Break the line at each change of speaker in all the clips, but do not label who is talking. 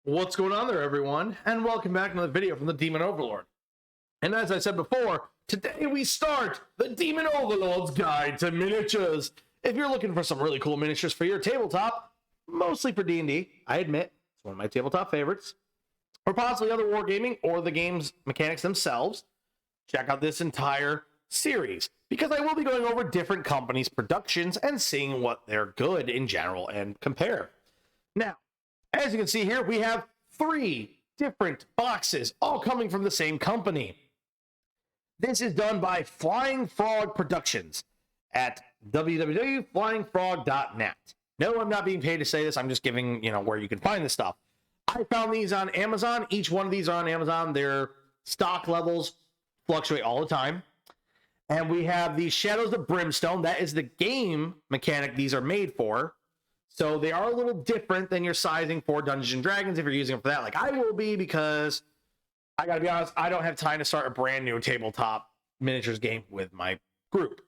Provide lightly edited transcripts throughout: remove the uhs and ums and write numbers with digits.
What's going on there, everyone? And welcome back to another video from the Demon Overlord. And as I said before, today we start the Demon Overlord's Guide to Miniatures. If you're looking for some really cool miniatures for your tabletop, mostly for D&D, I admit, it's one of my tabletop favorites, or possibly other wargaming or the game's mechanics themselves, check out this entire series, because I will be going over different companies' productions and seeing what they're good in general and compare. Now, as you can see here, we have 3 different boxes, all coming from the same company. This is done by Flying Frog Productions at www.flyingfrog.net. No, I'm not being paid to say this. I'm just giving, where you can find this stuff. I found these on Amazon. Each one of these are on Amazon. Their stock levels fluctuate all the time. And we have the Shadows of Brimstone. That is the game mechanic these are made for. So they are a little different than your sizing for Dungeons and Dragons if you're using them for that. Like I will be, because I gotta be honest, I don't have time to start a brand new tabletop miniatures game with my group.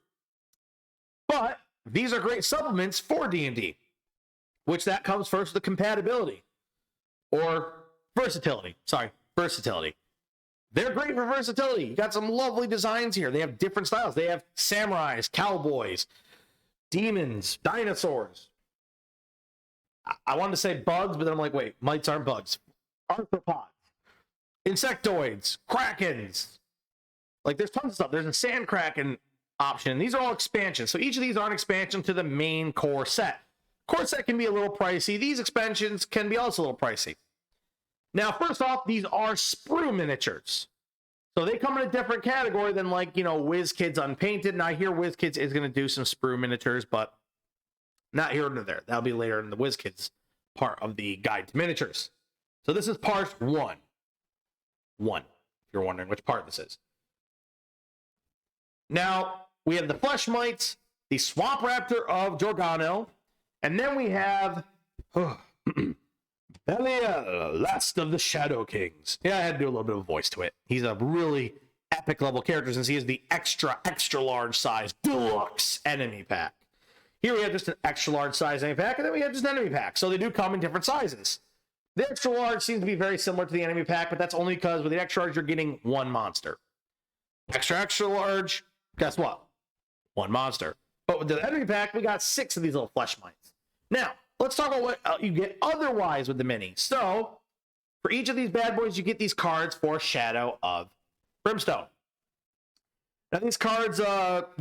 But these are great supplements for D&D, which that comes first with the compatibility or versatility. Sorry, versatility. They're great for versatility. You got some lovely designs here. They have different styles. They have samurais, cowboys, demons, dinosaurs. I wanted to say bugs, but then I'm like, wait, mites aren't bugs. Arthropods, insectoids, krakens. Like, there's tons of stuff. There's a sand kraken option. These are all expansions. So each of these are an expansion to the main core set. Core set can be a little pricey. These expansions can be also a little pricey. Now, first off, these are Sprue Miniatures. So they come in a different category than, like, WizKids Unpainted. And I hear WizKids is going to do some Sprue Miniatures, but not here nor there. That'll be later in the WizKids part of the Guide to Miniatures. So this is part 1. If you're wondering which part this is. Now, we have the Flesh Mites, the Swamp Raptor of Giorgano, and then we have Belial, last of the Shadow Kings. Yeah, I had to do a little bit of a voice to it. He's a really epic level character since he is the extra large size deluxe enemy pack. Here we have just an extra large size enemy pack, and then we have just an enemy pack. So they do come in different sizes. The extra large seems to be very similar to the enemy pack, but that's only because with the extra large, you're getting 1 monster. Extra large, guess what? 1 monster. But with the enemy pack, we got 6 of these little flesh mites. Now, let's talk about what you get otherwise with the mini. So, for each of these bad boys, you get these cards for Shadow of Brimstone. Now, these cards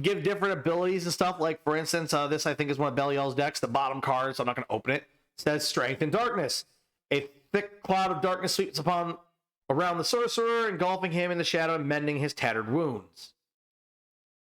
give different abilities and stuff. Like, for instance, this I think is one of Belial's decks, the bottom card, so I'm not going to open it. It says Strength and Darkness. A thick cloud of darkness sweeps around the sorcerer, engulfing him in the shadow and mending his tattered wounds.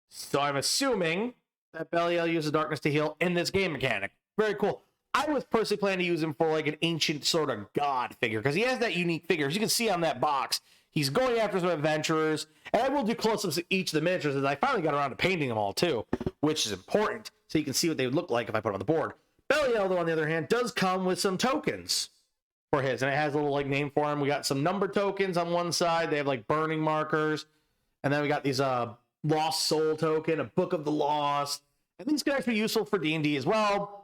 So I'm assuming that Belial uses darkness to heal in this game mechanic. Very cool. I was personally planning to use him for like an ancient sort of god figure, because he has that unique figure. As you can see on that box, he's going after some adventurers, and I will do close-ups of each of the miniatures, as I finally got around to painting them all too, which is important, so you can see what they would look like if I put them on the board. Belial, though, on the other hand, does come with some tokens for his, and it has a little like name for him. We got some number tokens on one side. They have like burning markers, and then we got these lost soul token, a book of the lost, and these can actually be useful for D&D as well.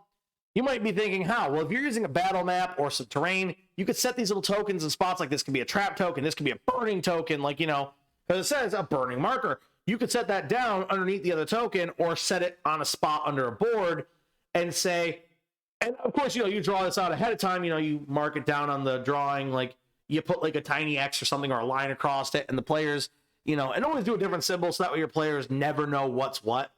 You might be thinking, how? Well, if you're using a battle map or some terrain, you could set these little tokens in spots like this. Can be a trap token, this could be a burning token, like, because it says a burning marker. You could set that down underneath the other token or set it on a spot under a board and say, and of course, you draw this out ahead of time, you mark it down on the drawing, like you put like a tiny X or something or a line across it, and the players, and always do a different symbol so that way your players never know what's what.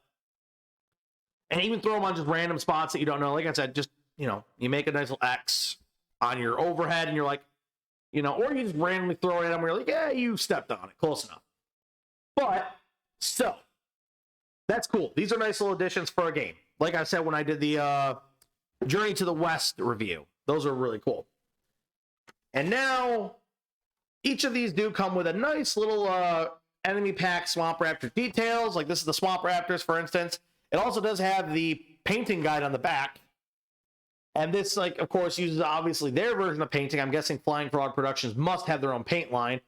And even throw them on just random spots that you don't know. Like I said, just, you make a nice little X on your overhead and you're like, or you just randomly throw it at them where you're like, yeah, you stepped on it. Close enough. But, so, that's cool. These are nice little additions for a game. Like I said, when I did the Journey to the West review, those are really cool. And now, each of these do come with a nice little enemy pack Swamp Raptor details. Like this is the Swamp Raptors, for instance. It also does have the painting guide on the back. And this, like, of course, uses obviously their version of painting. I'm guessing Flying Frog Productions must have their own paint line,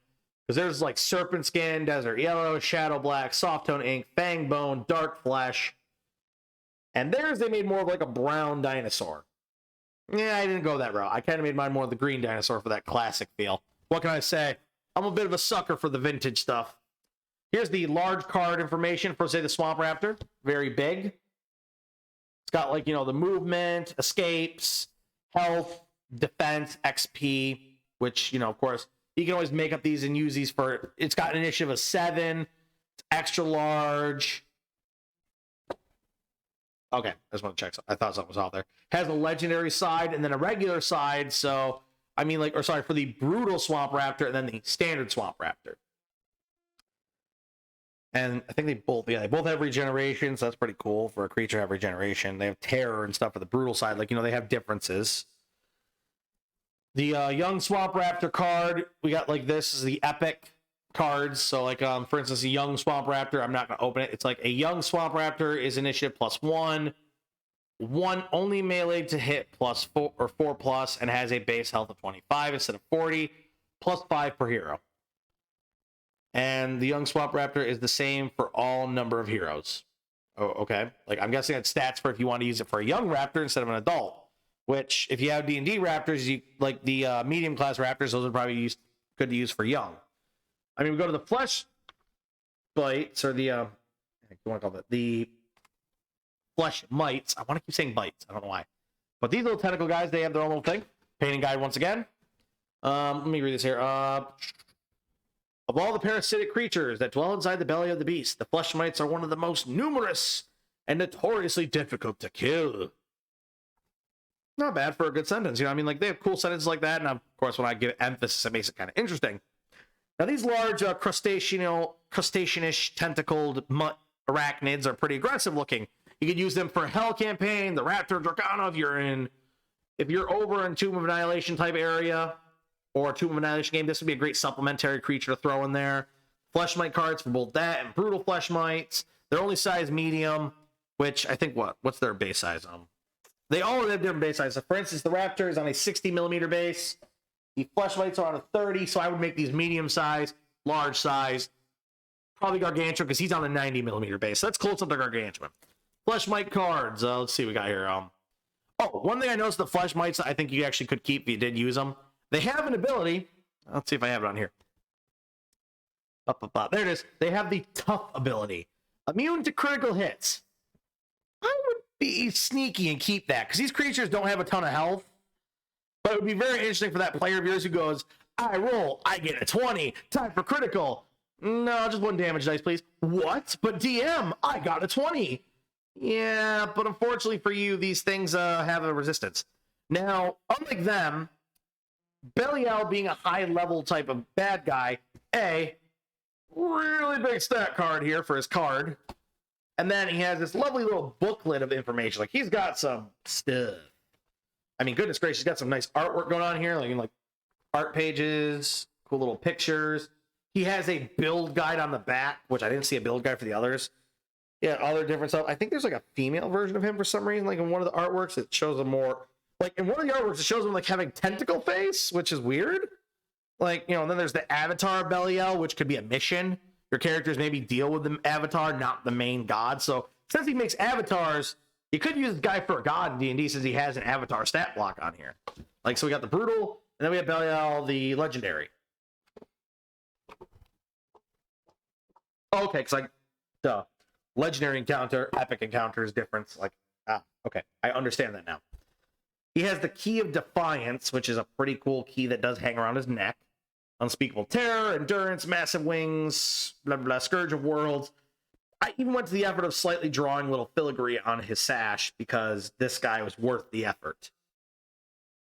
because there's like Serpent Skin, Desert Yellow, Shadow Black, Soft Tone Ink, Fang Bone, Dark Flesh. And theirs, they made more of like a brown dinosaur. Yeah, I didn't go that route. I kind of made mine more the green dinosaur for that classic feel. What can I say? I'm a bit of a sucker for the vintage stuff. Here's the large card information for, say, the Swamp Raptor. Very big. It's got, like, the movement, escapes, health, defense, XP, which, of course, you can always make up these and use these for... It's got an initiative of 7. It's extra large. Okay, I just want to check. I thought something was out there. Has a legendary side and then a regular side. So, for the brutal Swamp Raptor and then the standard Swamp Raptor. And I think they both have regeneration, so that's pretty cool for a creature every generation. They have terror and stuff for the brutal side. They have differences. The young Swamp Raptor card, we got this is the epic cards. So for instance, a young Swamp Raptor, I'm not going to open it. It's like a young Swamp Raptor is initiative +1, only melee to hit +4 or 4+, and has a base health of 25 instead of 40, +5 per hero. And the young Swamp Raptor is the same for all number of heroes. Oh, okay. I'm guessing it's stats for if you want to use it for a young Raptor instead of an adult. Which, if you have D&D Raptors, the medium class Raptors, those are probably good to use for young. We go to the Flesh Bites, or the Flesh Mites. I want to keep saying bites. I don't know why. But these little tentacle guys, they have their own little thing. Painting guide once again. Let me read this here. Of all the parasitic creatures that dwell inside the belly of the beast, the Flesh Mites are one of the most numerous and notoriously difficult to kill. Not bad for a good sentence, they have cool sentences like that, and of course, when I give emphasis, it makes it kind of interesting. Now, these large crustaceanish tentacled arachnids are pretty aggressive looking. You could use them for Hell campaign, the Raptor, Giorgano, if you're over in Tomb of Annihilation type area, or a Tomb of Annihilation game, this would be a great supplementary creature to throw in there. Flesh Mite cards for both that and brutal Flesh Mites. They're only size medium, which I think what's their base size? They all have different base sizes. So for instance, the Raptor is on a 60 millimeter base. The Flesh Mites are on a 30, so I would make these medium size, large size. Probably Gargantuan, because he's on a 90 millimeter base. So that's close up to Gargantuan. Flesh Mite cards. Let's see what we got here. One thing I noticed, the Flesh Mites, I think you actually could keep if you did use them. They have an ability. Let's see if I have it on here. There it is. They have the Tough ability. Immune to critical hits. I would be sneaky and keep that, because these creatures don't have a ton of health. But it would be very interesting for that player of yours who goes, I roll, I get a 20, time for critical. No, just 1 damage dice, please. What? But DM, I got a 20. Yeah, but unfortunately for you, these things have a resistance. Now, unlike them, Belial being a high-level type of bad guy, really big stat card here for his card. And then he has this lovely little booklet of information. He's got some stuff. Goodness gracious, he's got some nice artwork going on here. Like art pages, cool little pictures. He has a build guide on the back, which I didn't see a build guide for the others. Yeah, other different stuff. I think there's a female version of him for some reason. In one of the artworks, it shows him more... in one of the artworks, it shows him having tentacle face, which is weird. And then there's the Avatar Belial, which could be a mission. Your characters maybe deal with the Avatar, not the main god. So since he makes avatars, you could use this guy for a god in D&D since he has an Avatar stat block on here. So we got the Brutal, and then we have Belial, the Legendary. Okay, because the Legendary encounter, Epic encounter is different. Okay, I understand that now. He has the Key of Defiance, which is a pretty cool key that does hang around his neck. Unspeakable Terror, Endurance, Massive Wings, blah, blah, blah, Scourge of Worlds. I even went to the effort of slightly drawing a little filigree on his sash because this guy was worth the effort.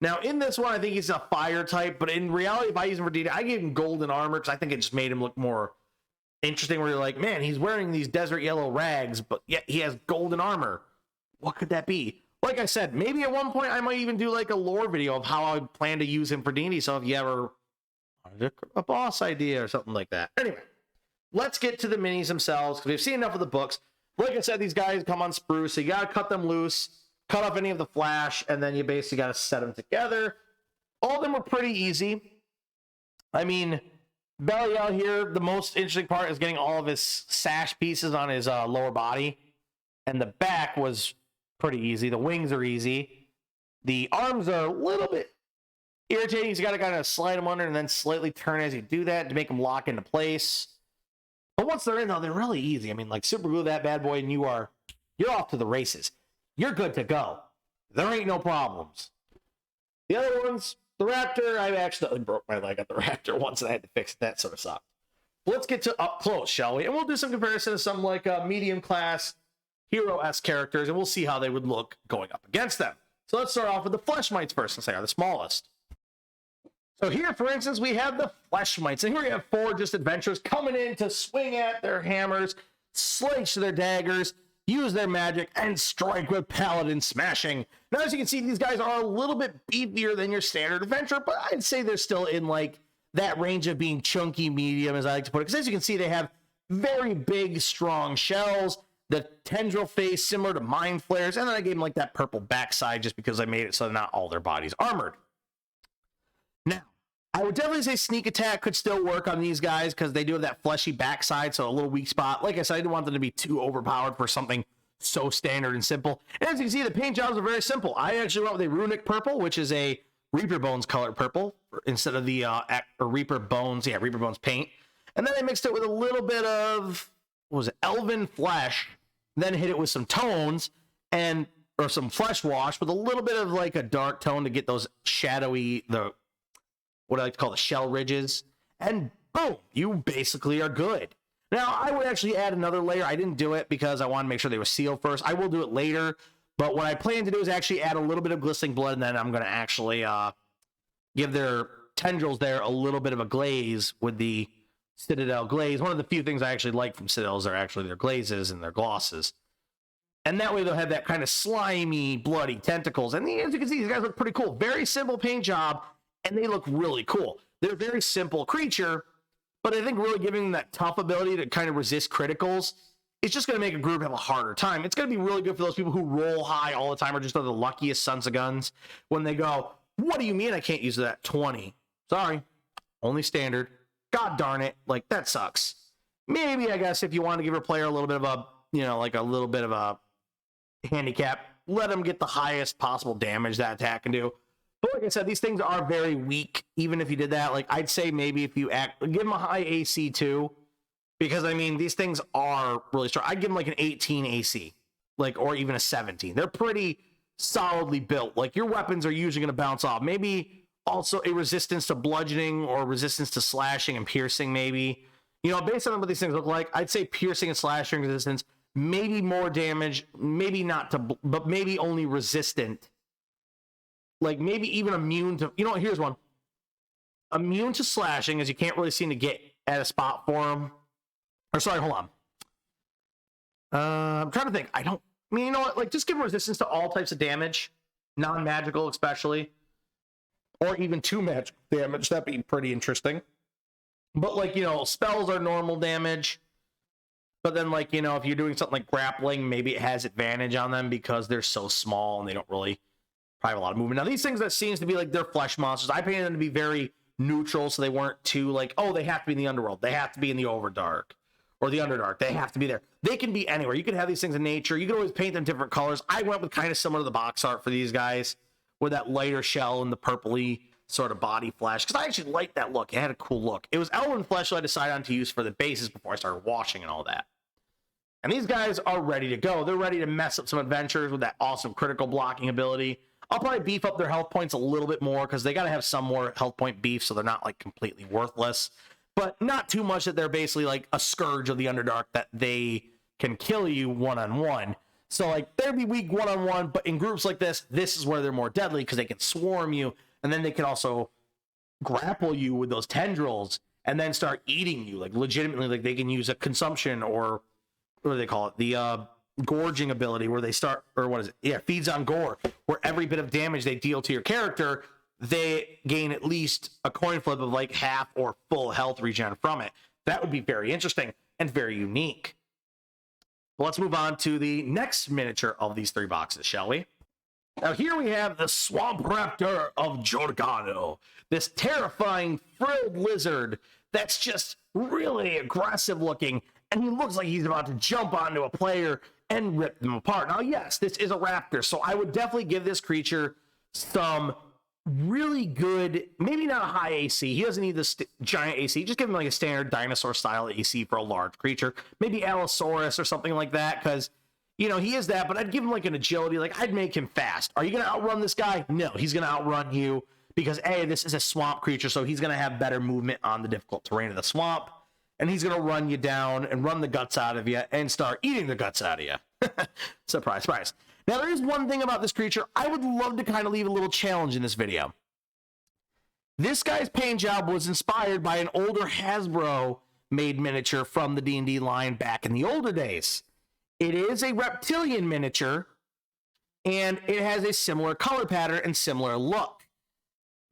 Now, in this one, I think he's a fire type, but in reality, if I use him for DD, I gave him golden armor because I think it just made him look more interesting, where you're like, man, he's wearing these desert yellow rags, but yet he has golden armor. What could that be? Like I said, maybe at one point I might even do a lore video of how I plan to use him for D&D, so if you ever a boss idea or something like that. Anyway, let's get to the minis themselves, because we've seen enough of the books. Like I said, these guys come on Sprue, so you got to cut them loose, cut off any of the flash, and then you basically got to set them together. All of them are pretty easy. Belial here, the most interesting part is getting all of his sash pieces on his lower body, and the back was pretty easy. The wings are easy. The arms are a little bit irritating. You got to kind of slide them under and then slightly turn as you do that to make them lock into place. But once they're in, though, they're really easy. I mean, like, super glue that bad boy and you're off to the races. You're good to go. There ain't no problems. The other ones, the Raptor, I accidentally broke my leg at the Raptor once and I had to fix it. That sort of sucked. But let's get to up close, shall we? And we'll do some comparison to some like medium class hero-esque characters, and we'll see how they would look going up against them. So let's start off with the Flesh Mites first, since they are the smallest. So here, for instance, we have the Flesh Mites, and here we have 4 just adventurers coming in to swing at their hammers, slice their daggers, use their magic, and strike with paladin smashing. Now, as you can see, these guys are a little bit beefier than your standard adventurer, but I'd say they're still in like that range of being chunky medium, as I like to put it, because as you can see, they have very big, strong shells, the tendril face similar to mind flares, and then I gave them like that purple backside just because I made it so not all their bodies armored. Now, I would definitely say sneak attack could still work on these guys because they do have that fleshy backside, so a little weak spot. Like I said, I didn't want them to be too overpowered for something so standard and simple. And as you can see, the paint jobs are very simple. I actually went with a runic purple, which is a Reaper Bones colored purple instead of the Reaper Bones paint. And then I mixed it with a little bit of, what was it, Elven Flesh, then hit it with some tones or some flesh wash with a little bit of like a dark tone to get those shadowy, what I like to call the shell ridges, and boom, you basically are good. Now, I would actually add another layer. I didn't do it because I wanted to make sure they were sealed first. I will do it later, but what I plan to do is actually add a little bit of glistening blood, and then I'm going to actually give their tendrils there a little bit of a glaze with the Citadel glaze. One of the few things I actually like from Citadels are actually their glazes and their glosses. And that way they'll have that kind of slimy, bloody tentacles. And as you can see, these guys look pretty cool. Very simple paint job, and they look really cool. They're a very simple creature, but I think really giving them that tough ability to kind of resist criticals, it's just going to make a group have a harder time. It's going to be really good for those people who roll high all the time or just are the luckiest sons of guns when they go, what do you mean I can't use that 20? Sorry, only standard. God darn it, like that sucks. Maybe, I guess, if you want to give a player a little bit of a, like a little bit of a handicap, let them get the highest possible damage that attack can do. But like I said, these things are very weak, even if you did that. Like, I'd say maybe if you give them a high AC too, because, I mean, these things are really strong. I'd give them like an 18 AC, like, or even a 17. They're pretty solidly built. Like, your weapons are usually going to bounce off. Maybe also a resistance to bludgeoning or resistance to slashing and piercing, maybe. Based on what these things look like, I'd say piercing and slashing resistance, maybe more damage, maybe not to, but maybe only resistant. Like, maybe even immune to, here's one. Immune to slashing, as you can't really seem to get at a spot for them. Or, sorry, hold on. I'm trying to think. you know what? Like, just give them resistance to all types of damage, non-magical especially. Or even 2 magic damage. That'd be pretty interesting. But, like, spells are normal damage. But then, like, if you're doing something like grappling, maybe it has advantage on them because they're so small and they don't really have a lot of movement. Now, these things that seems to be like they're flesh monsters, I painted them to be very neutral so they weren't too like, oh, they have to be in the underworld. They have to be in the Overdark or the Underdark. They have to be there. They can be anywhere. You can have these things in nature. You can always paint them different colors. I went with kind of similar to the box art for these guys with that lighter shell and the purpley sort of body flesh because I actually liked that look. It had a cool look. It was Elven flesh that I decided on to use for the bases before I started washing and all that. And these guys are ready to go. They're ready to mess up some adventures with that awesome critical blocking ability. I'll probably beef up their health points a little bit more because they got to have some more health point beef so they're not like completely worthless. But not too much that they're basically like a scourge of the Underdark that they can kill you one-on-one. So like they'd be weak one-on-one, but in groups like this is where they're more deadly because they can swarm you and then they can also grapple you with those tendrils and then start eating you. Like legitimately, like they can use a consumption or what do they call it? The gorging ability where they start, or what is it? Yeah, feeds on gore, where every bit of damage they deal to your character, they gain at least a coin flip of like half or full health regen from it. That would be very interesting and very unique. Well, let's move on to the next miniature of these 3 boxes, shall we? Now here we have the Swamp Raptor of Giorgano, this terrifying frilled lizard that's just really aggressive looking, and he looks like he's about to jump onto a player and rip them apart. Now, yes, this is a raptor, so I would definitely give this creature some really good, maybe not a high AC. He doesn't need this giant AC. Just give him like a standard dinosaur style AC for a large creature. Maybe Allosaurus or something like that, because, you know, he is that, but I'd give him like an agility. Like, I'd make him fast. Are you going to outrun this guy? No, he's going to outrun you because, A, this is a swamp creature, so he's going to have better movement on the difficult terrain of the swamp, and he's going to run you down and run the guts out of you and start eating the guts out of you. Surprise, surprise. Now, there is one thing about this creature I would love to kind of leave a little challenge in this video. This guy's paint job was inspired by an older Hasbro-made miniature from the D&D line back in the older days. It is a reptilian miniature, and it has a similar color pattern and similar look.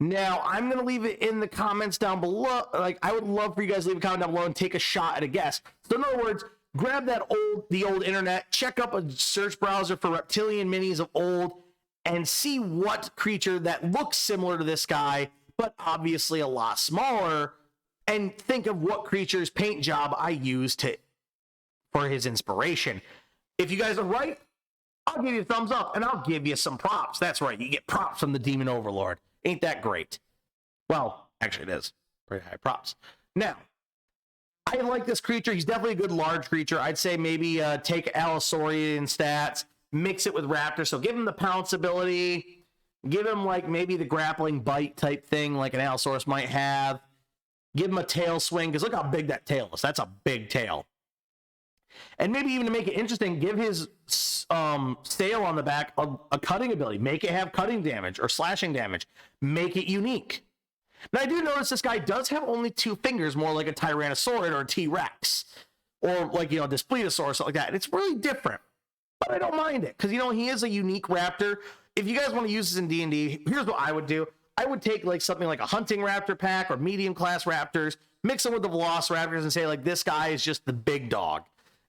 Now, I'm going to leave it in the comments down below. Like, I would love for you guys to leave a comment down below and take a shot at a guess. So, in other words, grab the old internet, check up a search browser for reptilian minis of old, and see what creature that looks similar to this guy, but obviously a lot smaller, and think of what creature's paint job I used for his inspiration. If you guys are right, I'll give you a thumbs up, and I'll give you some props. That's right, you get props from the Demon Overlord. Ain't that great? Well, actually it is. Pretty high props. Now, I like this creature. He's definitely a good large creature. I'd say maybe take Allosaurian stats, mix it with Raptor. So give him the pounce ability. Give him like maybe the grappling bite type thing like an Allosaurus might have. Give him a tail swing, because look how big that tail is. That's a big tail. And maybe even to make it interesting, give his sail on the back a cutting ability. Make it have cutting damage or slashing damage. Make it unique. Now, I do notice this guy does have only 2 fingers, more like a Tyrannosaurid or a T-Rex. Or like, you know, Displetosaur or something like that. And it's really different. But I don't mind it, because, you know, he is a unique raptor. If you guys want to use this in D&D, here's what I would do. I would take like something like a hunting raptor pack or medium class raptors, mix them with the velociraptors and say like, this guy is just the big dog.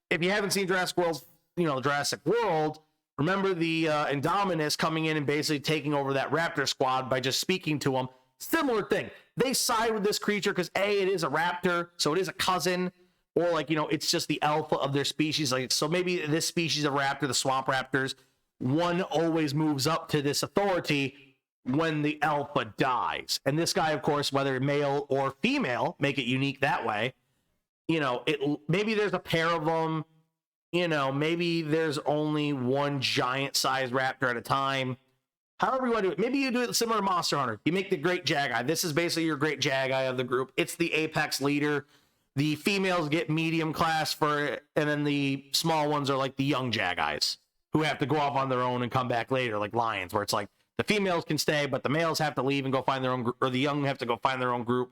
If you haven't seen Jurassic World, you know, Jurassic World, remember the Indominus coming in and basically taking over that raptor squad by just speaking to them. Similar thing. They side with this creature because A, it is a raptor, so it is a cousin, or like, you know, it's just the alpha of their species. Like, so maybe this species of raptor, the swamp raptors, one always moves up to this authority when the alpha dies. And this guy, of course, whether male or female, make it unique that way. You know, maybe there's a pair of them. You know, maybe there's only one giant sized raptor at a time. However you want to do it. Maybe you do it similar to Monster Hunter. You make the great Jagi. This is basically your great Jagi of the group. It's the apex leader. The females get medium class for it, and then the small ones are like the young Jagis who have to go off on their own and come back later, like lions, where it's like the females can stay, but the males have to leave and go find their own group, or the young have to go find their own group.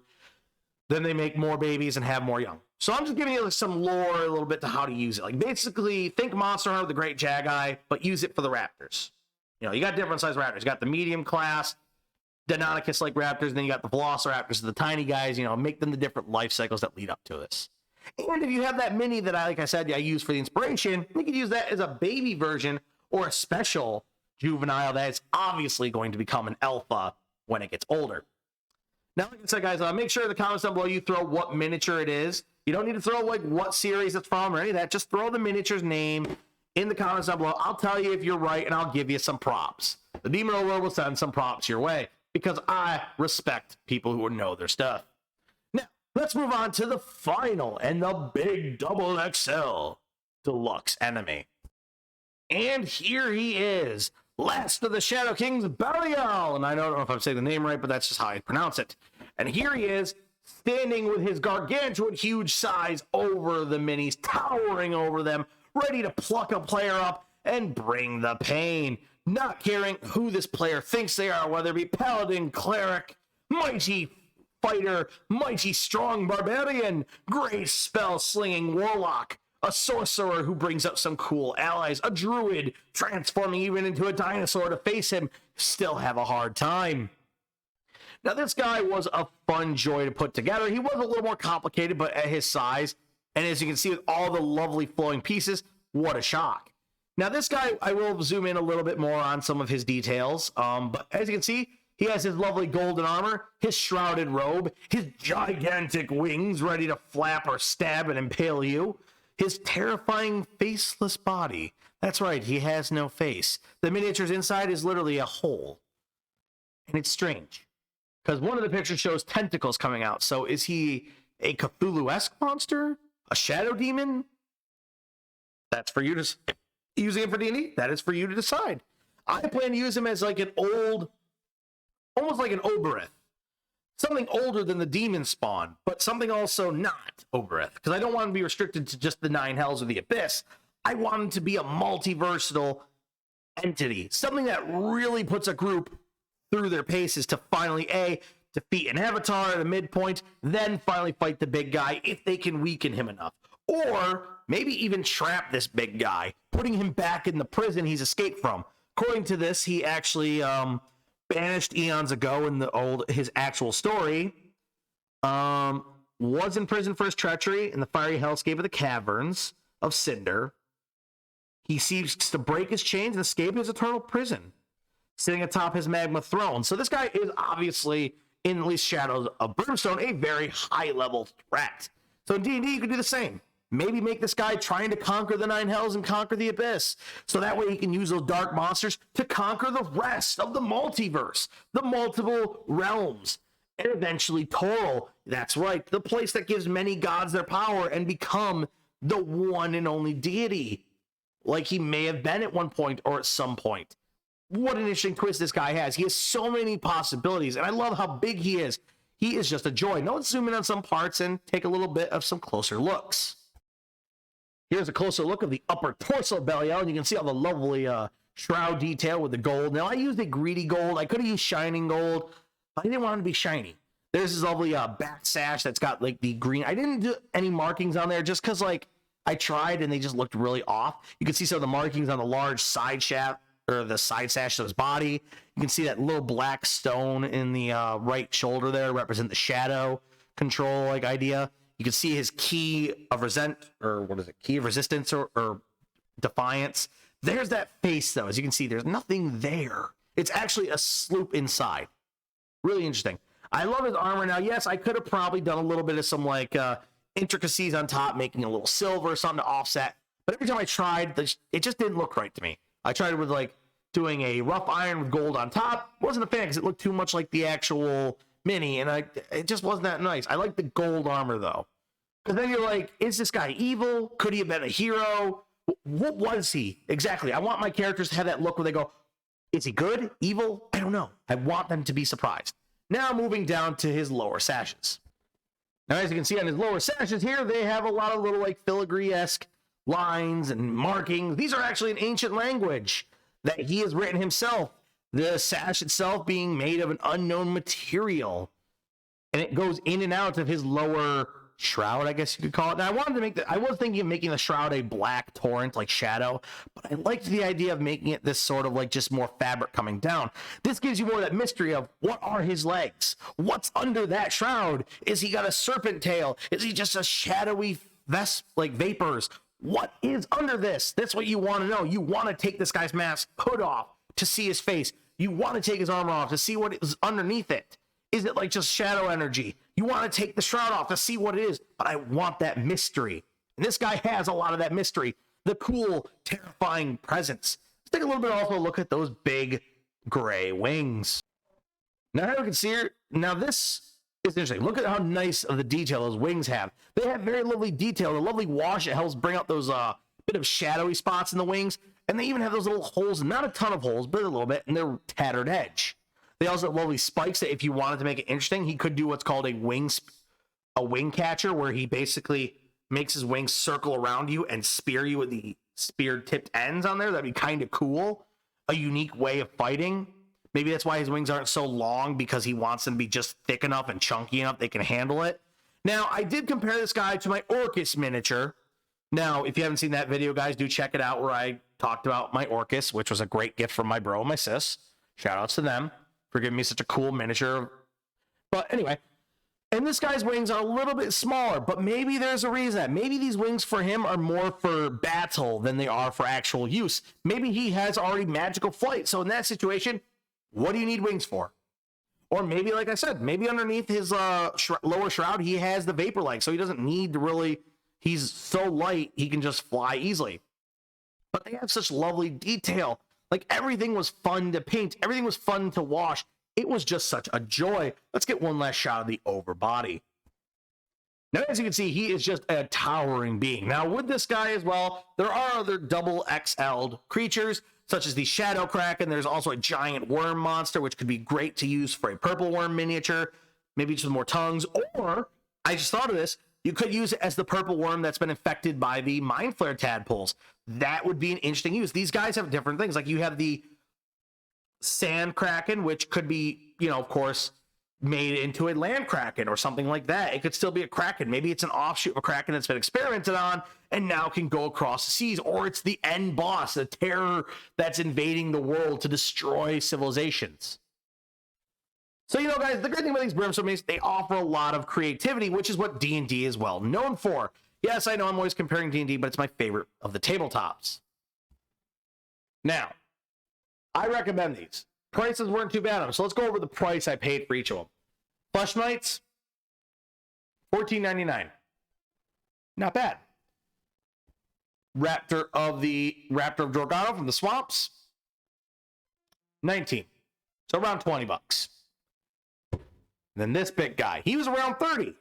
Then they make more babies and have more young. So I'm just giving you like some lore a little bit to how to use it. Like basically, think Monster Hunter, the great Jagi, but use it for the raptors. You know, you got different size raptors. You got the medium class, Deinonychus-like raptors, and then you got the velociraptors, the tiny guys. You know, make them the different life cycles that lead up to this. And if you have that mini that like I said, I use for the inspiration, you can use that as a baby version or a special juvenile that is obviously going to become an alpha when it gets older. Now, like I said, guys, make sure in the comments down below you throw what miniature it is. You don't need to throw like what series it's from or any of that. Just throw the miniature's name in the comments down below. I'll tell you if you're right, and I'll give you some props. The Demon Overlord will send some props your way because I respect people who know their stuff. Now, let's move on to the final and the big double XL deluxe enemy. And here he is, last of the Shadow Kings, Belial. And I don't know if I'm saying the name right, but that's just how I pronounce it. And here he is, standing with his gargantuan huge size over the minis, towering over them, ready to pluck a player up and bring the pain. Not caring who this player thinks they are, whether it be paladin, cleric, mighty fighter, mighty strong barbarian, great spell slinging warlock, a sorcerer who brings up some cool allies, a druid transforming even into a dinosaur to face him, still have a hard time. Now, this guy was a fun joy to put together. He was a little more complicated, but at his size, and as you can see with all the lovely flowing pieces, what a shock. Now, this guy, I will zoom in a little bit more on some of his details, but as you can see, he has his lovely golden armor, his shrouded robe, his gigantic wings ready to flap or stab and impale you, his terrifying faceless body. That's right, he has no face. The miniature's inside is literally a hole. And it's strange because one of the pictures shows tentacles coming out. So is he a Cthulhu-esque monster? A shadow demon? That's for you to... Using him for D&D? That is for you to decide. I plan to use him as like an old... Almost like an Oberith. Something older than the demon spawn, but something also not Oberith. Because I don't want him to be restricted to just the Nine Hells or the Abyss. I want him to be a multi-versatile entity. Something that really puts a group through their paces to finally, A, defeat an avatar at the midpoint, then finally fight the big guy if they can weaken him enough. Or maybe even trap this big guy, putting him back in the prison he's escaped from. According to this, he actually banished eons ago in his actual story, was in prison for his treachery in the fiery hellscape of the caverns of Cinder. He seeks to break his chains and escape his eternal prison, sitting atop his magma throne. So this guy is obviously, in at least Shadows of Brimstone, a very high-level threat. So in D&D, you can do the same. Maybe make this guy trying to conquer the Nine Hells and conquer the Abyss. So that way he can use those dark monsters to conquer the rest of the multiverse, the multiple realms, and eventually Toril. That's right, the place that gives many gods their power and become the one and only deity, like he may have been at one point or at some point. What an interesting twist this guy has. He has so many possibilities, and I love how big he is. He is just a joy. Now let's zoom in on some parts and take a little bit of some closer looks. Here's a closer look of the upper torso belly out, and you can see all the lovely shroud detail with the gold. Now, I used a greedy gold. I could have used shining gold, but I didn't want it to be shiny. There's this lovely back sash that's got, like, the green. I didn't do any markings on there just because, like, I tried, and they just looked really off. You can see some of the markings on the large side shaft, or the side sash of his body. You can see that little black stone in the right shoulder there represent the shadow control, like, idea. You can see his key of key of resistance or defiance. There's that face, though. As you can see, there's nothing there. It's actually a sloop inside. Really interesting. I love his armor. Now, yes, I could have probably done a little bit of some, like, intricacies on top, making a little silver or something to offset. But every time I tried, it just didn't look right to me. I tried with, like, doing a rough iron with gold on top. Wasn't a fan because it looked too much like the actual mini, and it just wasn't that nice. I like the gold armor, though. Because then you're like, is this guy evil? Could he have been a hero? What was he? Exactly. I want my characters to have that look where they go, is he good? Evil? I don't know. I want them to be surprised. Now moving down to his lower sashes. Now, as you can see on his lower sashes here, they have a lot of little, like, filigree-esque lines and markings. These are actually an ancient language that he has written himself. The sash itself being made of an unknown material. And it goes in and out of his lower shroud, I guess you could call it. Now, I was thinking of making the shroud a black torrent like Shadow, but I liked the idea of making it this sort of like just more fabric coming down. This gives you more of that mystery of what are his legs? What's under that shroud? Is he got a serpent tail? Is he just a shadowy vapors? What is under this? That's what you want to know. You want to take this guy's mask hood off to see his face. You want to take his armor off to see what is underneath it. Is it like just shadow energy? You want to take the shroud off to see what it is, but I want that mystery. And this guy has a lot of that mystery. The cool, terrifying presence. Let's take a little bit also look at those big gray wings. Now, how you can see here, now this is interesting. Look at how nice of the detail those wings have. They have very lovely detail, a lovely wash. It helps bring out those bit of shadowy spots in the wings. And they even have those little holes, not a ton of holes, but a little bit, and they're tattered edge. They also have lovely spikes that if you wanted to make it interesting, he could do what's called a wing catcher, where he basically makes his wings circle around you and spear you with the spear-tipped ends on there. That'd be kind of cool. A unique way of fighting. Maybe that's why his wings aren't so long, because he wants them to be just thick enough and chunky enough they can handle it. Now, I did compare this guy to my Orcus miniature. Now, if you haven't seen that video, guys, do check it out where I talked about my Orcus, which was a great gift from my bro and my sis. Shout outs to them for giving me such a cool miniature. But anyway, and this guy's wings are a little bit smaller, but maybe there's a reason. Maybe these wings for him are more for battle than they are for actual use. Maybe he has already magical flight. So in that situation, what do you need wings for? Or maybe, like I said, maybe underneath his lower shroud, he has the vapor leg, so he doesn't need to really, he's so light, he can just fly easily. But they have such lovely detail. Like, everything was fun to paint. Everything was fun to wash. It was just such a joy. Let's get one last shot of the overbody. Now, as you can see, he is just a towering being. Now, with this guy as well, there are other double XL creatures, such as the Shadow Kraken. There's also a giant worm monster, which could be great to use for a purple worm miniature, maybe just with more tongues. Or, I just thought of this, you could use it as the purple worm that's been infected by the Mind Flare tadpoles. That would be an interesting use. These guys have different things. Like, you have the Sand Kraken, which could be, you know, of course, made into a land kraken or something like that. It could still be a kraken. Maybe it's an offshoot of a kraken that's been experimented on and now can go across the seas, or it's the end boss, the terror that's invading the world to destroy civilizations. So, you know, guys, the great thing about these Brimstone minis, they offer a lot of creativity, which is what D&D is well known for. Yes, I know I'm always comparing D&D, but it's my favorite of the tabletops. Now, I recommend these. Prices weren't too bad on them, so let's go over the price I paid for each of them. Flesh Knights, $14.99. Not bad. Raptor of Giorgano from the Swamps, $19. So around $20. And then this big guy, he was around $30.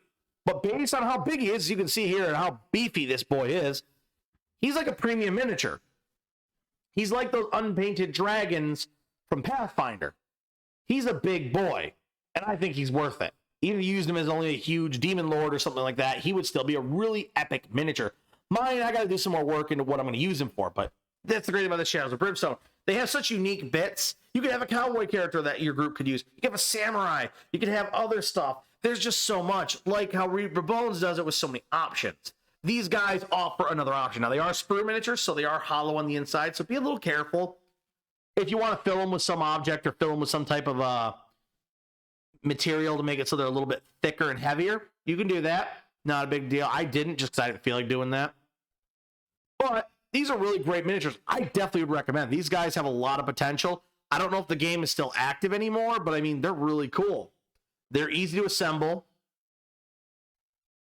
But based on how big he is, as you can see here, and how beefy this boy is, he's like a premium miniature. He's like those unpainted dragons from Pathfinder. He's a big boy, and I think he's worth it. Even if you used him as only a huge demon lord or something like that, he would still be a really epic miniature. Mine, I got to do some more work into what I'm going to use him for, but that's the great thing about the Shadows of Brimstone. They have such unique bits. You could have a cowboy character that your group could use. You could have a samurai. You could have other stuff. There's just so much, like how Reaper Bones does it with so many options. These guys offer another option. Now, they are Sprue Miniatures, so they are hollow on the inside, so be a little careful. If you want to fill them with some object or fill them with some type of material to make it so they're a little bit thicker and heavier, you can do that. Not a big deal. I didn't, just because I didn't feel like doing that. But these are really great miniatures. I definitely would recommend. These guys have a lot of potential. I don't know if the game is still active anymore, but I mean, they're really cool. They're easy to assemble.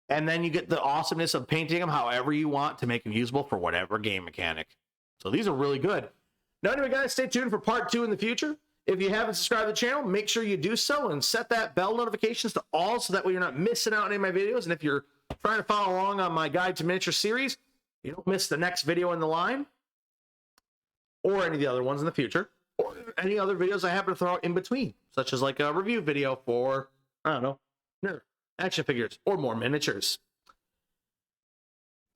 And then you get the awesomeness of painting them however you want to make them usable for whatever game mechanic. So these are really good. Now, anyway, guys, stay tuned for part 2 in the future. If you haven't subscribed to the channel, make sure you do so and set that bell notifications to all so that way you're not missing out on any of my videos. And if you're trying to follow along on my Guide to Miniature series, you don't miss the next video in the line or any of the other ones in the future or any other videos I happen to throw out in between, such as like a review video for, I don't know, action figures or more miniatures.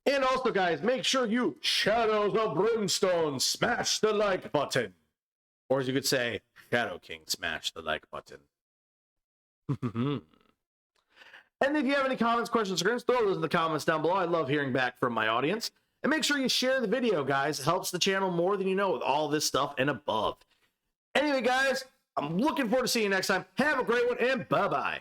And also, guys, make sure you Shadows of Brimstone smash the like button. Or as you could say, Shadow King smash the like button. And if you have any comments, questions, or concerns, throw those in the comments down below. I love hearing back from my audience. And make sure you share the video, guys. It helps the channel more than you know with all this stuff and above. Anyway, guys, I'm looking forward to seeing you next time. Have a great one, and bye-bye.